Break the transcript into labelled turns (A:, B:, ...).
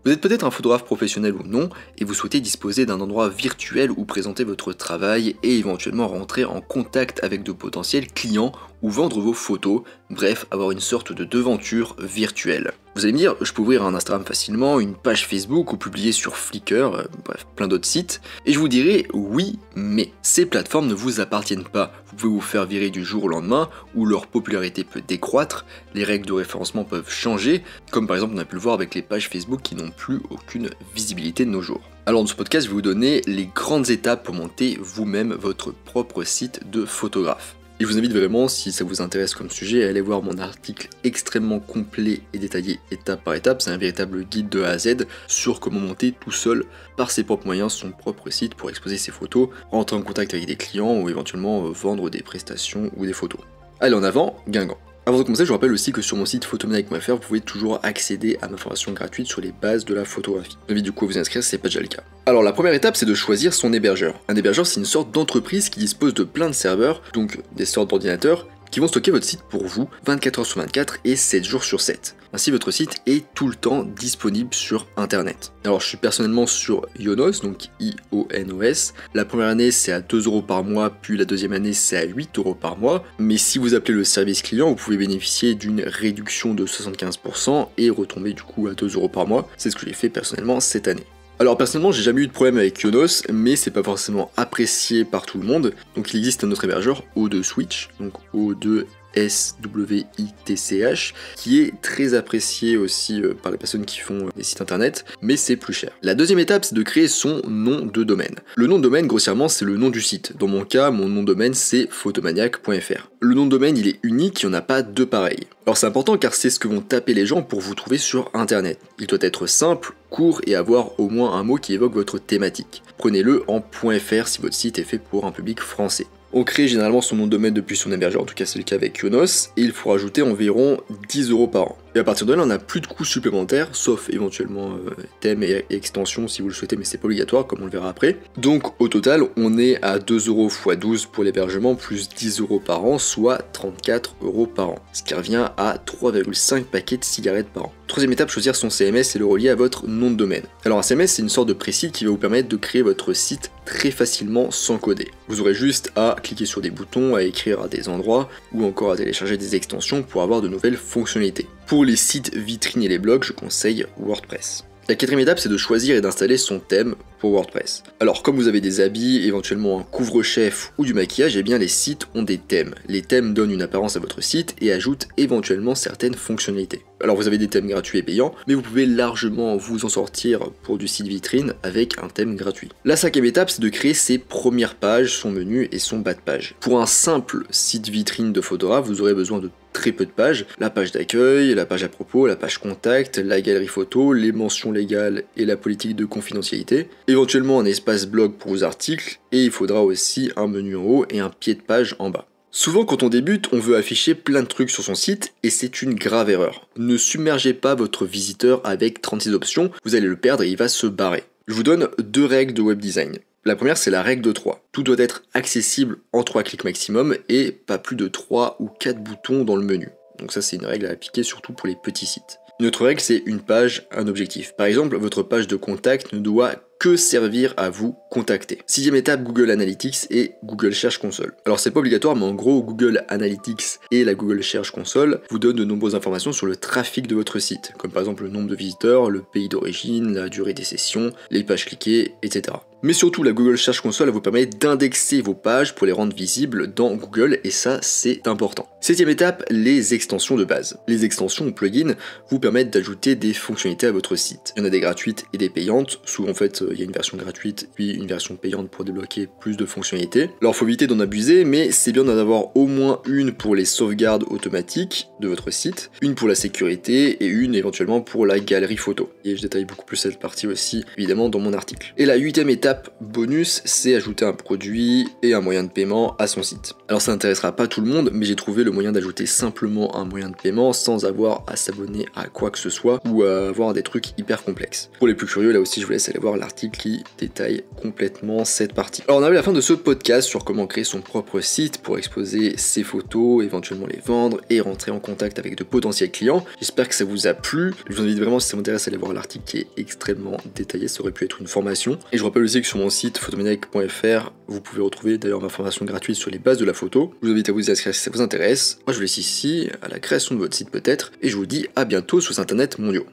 A: Vous êtes peut-être un photographe professionnel ou non, et vous souhaitez disposer d'un endroit virtuel où présenter votre travail et éventuellement rentrer en contact avec de potentiels clients ou vendre vos photos, bref, avoir une sorte de devanture virtuelle. Vous allez me dire, je peux ouvrir un Instagram facilement, une page Facebook ou publier sur Flickr, bref, plein d'autres sites, et je vous dirai oui, mais ces plateformes ne vous appartiennent pas. Vous pouvez vous faire virer du jour au lendemain, où leur popularité peut décroître, les règles de référencement peuvent changer, comme par exemple on a pu le voir avec les pages Facebook qui n'ont plus aucune visibilité de nos jours. Alors dans ce podcast, je vais vous donner les grandes étapes pour monter vous-même votre propre site de photographe. Et je vous invite vraiment, si ça vous intéresse comme sujet, à aller voir mon article extrêmement complet et détaillé étape par étape. C'est un véritable guide de A à Z sur comment monter tout seul, par ses propres moyens, son propre site pour exposer ses photos, rentrer en contact avec des clients ou éventuellement vendre des prestations ou des photos. Allez, en avant, Guingamp. Avant de commencer, je vous rappelle aussi que sur mon site photomaniac.fr, vous pouvez toujours accéder à ma formation gratuite sur les bases de la photographie. Je vous invite du coup à vous inscrire si ce n'est pas déjà le cas. Alors la première étape, c'est de choisir son hébergeur. Un hébergeur, c'est une sorte d'entreprise qui dispose de plein de serveurs, donc des sortes d'ordinateurs, qui vont stocker votre site pour vous 24 heures sur 24 et 7 jours sur 7. Ainsi, votre site est tout le temps disponible sur Internet. Alors, je suis personnellement sur Ionos, donc I-O-N-O-S. La première année, c'est à 2 € par mois, puis la deuxième année, c'est à 8 € par mois. Mais si vous appelez le service client, vous pouvez bénéficier d'une réduction de 75% et retomber du coup à 2 € par mois. C'est ce que j'ai fait personnellement cette année. Alors personnellement, j'ai jamais eu de problème avec Ionos, mais c'est pas forcément apprécié par tout le monde. Donc il existe un autre hébergeur, O2Switch, donc O2SWITCH, qui est très apprécié aussi par les personnes qui font des sites internet, mais c'est plus cher. La deuxième étape, c'est de créer son nom de domaine. Le nom de domaine, grossièrement, c'est le nom du site. Dans mon cas, mon nom de domaine, c'est photomaniac.fr. Le nom de domaine, il est unique, il n'y en a pas deux pareils. Alors c'est important car c'est ce que vont taper les gens pour vous trouver sur internet. Il doit être simple, court et avoir au moins un mot qui évoque votre thématique. Prenez-le en .fr si votre site est fait pour un public français. On crée généralement son nom de domaine depuis son hébergeur, en tout cas c'est le cas avec Ionos, et il faut rajouter environ 10 € par an. Et à partir de là, on n'a plus de coûts supplémentaires, sauf éventuellement thème et extension si vous le souhaitez, mais c'est pas obligatoire, comme on le verra après. Donc au total, on est à 2 € x 12 pour l'hébergement, plus 10 € par an, soit 34 € par an, ce qui revient à 3,5 paquets de cigarettes par an. Troisième étape, choisir son CMS et le relier à votre nom de domaine. Alors un CMS, c'est une sorte de précide qui va vous permettre de créer votre site très facilement sans coder. Vous aurez juste à cliquer sur des boutons, à écrire à des endroits ou encore à télécharger des extensions pour avoir de nouvelles fonctionnalités. Pour les sites vitrines et les blogs, je conseille WordPress. La quatrième étape, c'est de choisir et d'installer son thème pour WordPress. Alors comme vous avez des habits, éventuellement un couvre-chef ou du maquillage, eh bien les sites ont des thèmes. Les thèmes donnent une apparence à votre site et ajoutent éventuellement certaines fonctionnalités. Alors vous avez des thèmes gratuits et payants, mais vous pouvez largement vous en sortir pour du site vitrine avec un thème gratuit. La cinquième étape, c'est de créer ses premières pages, son menu et son bas de page. Pour un simple site vitrine de photographe, vous aurez besoin de très peu de pages, la page d'accueil, la page à propos, la page contact, la galerie photo, les mentions légales et la politique de confidentialité, éventuellement un espace blog pour vos articles, et il faudra aussi un menu en haut et un pied de page en bas. Souvent quand on débute, on veut afficher plein de trucs sur son site et c'est une grave erreur. Ne submergez pas votre visiteur avec 36 options, vous allez le perdre et il va se barrer. Je vous donne 2 règles de web design. La première, c'est la règle de 3. Tout doit être accessible en 3 clics maximum et pas plus de 3 ou 4 boutons dans le menu. Donc ça, c'est une règle à appliquer surtout pour les petits sites. Une autre règle, c'est une page, un objectif. Par exemple, votre page de contact ne doit que servir à vous contacter. Sixième étape, Google Analytics et Google Search Console. Alors c'est pas obligatoire, mais en gros, Google Analytics et la Google Search Console vous donnent de nombreuses informations sur le trafic de votre site, comme par exemple le nombre de visiteurs, le pays d'origine, la durée des sessions, les pages cliquées, etc. Mais surtout, la Google Search Console vous permet d'indexer vos pages pour les rendre visibles dans Google, et ça, c'est important. Septième étape, les extensions de base. Les extensions ou plugins vous permettent d'ajouter des fonctionnalités à votre site. Il y en a des gratuites et des payantes. Souvent, en fait, il y a une version gratuite puis une version payante pour débloquer plus de fonctionnalités. Alors, faut éviter d'en abuser, mais c'est bien d'en avoir au moins une pour les sauvegardes automatiques de votre site, une pour la sécurité et une éventuellement pour la galerie photo. Et je détaille beaucoup plus cette partie aussi, évidemment, dans mon article. Et la huitième étape L'étape bonus, c'est ajouter un produit et un moyen de paiement à son site. Alors ça n'intéressera pas tout le monde, mais j'ai trouvé le moyen d'ajouter simplement un moyen de paiement sans avoir à s'abonner à quoi que ce soit ou à avoir des trucs hyper complexes. Pour les plus curieux, là aussi je vous laisse aller voir l'article qui détaille complètement cette partie. Alors on arrive à la fin de ce podcast sur comment créer son propre site pour exposer ses photos, éventuellement les vendre et rentrer en contact avec de potentiels clients. J'espère que ça vous a plu. Je vous invite vraiment, si ça vous intéresse, à aller voir l'article qui est extrêmement détaillé, ça aurait pu être une formation. Et je vous rappelle aussi que sur mon site photomaniac.fr, vous pouvez retrouver d'ailleurs ma formation gratuite sur les bases de la photo. Je vous invite à vous y inscrire si ça vous intéresse. Moi je vous laisse ici, à la création de votre site peut-être, et je vous dis à bientôt sur Internet mondiaux.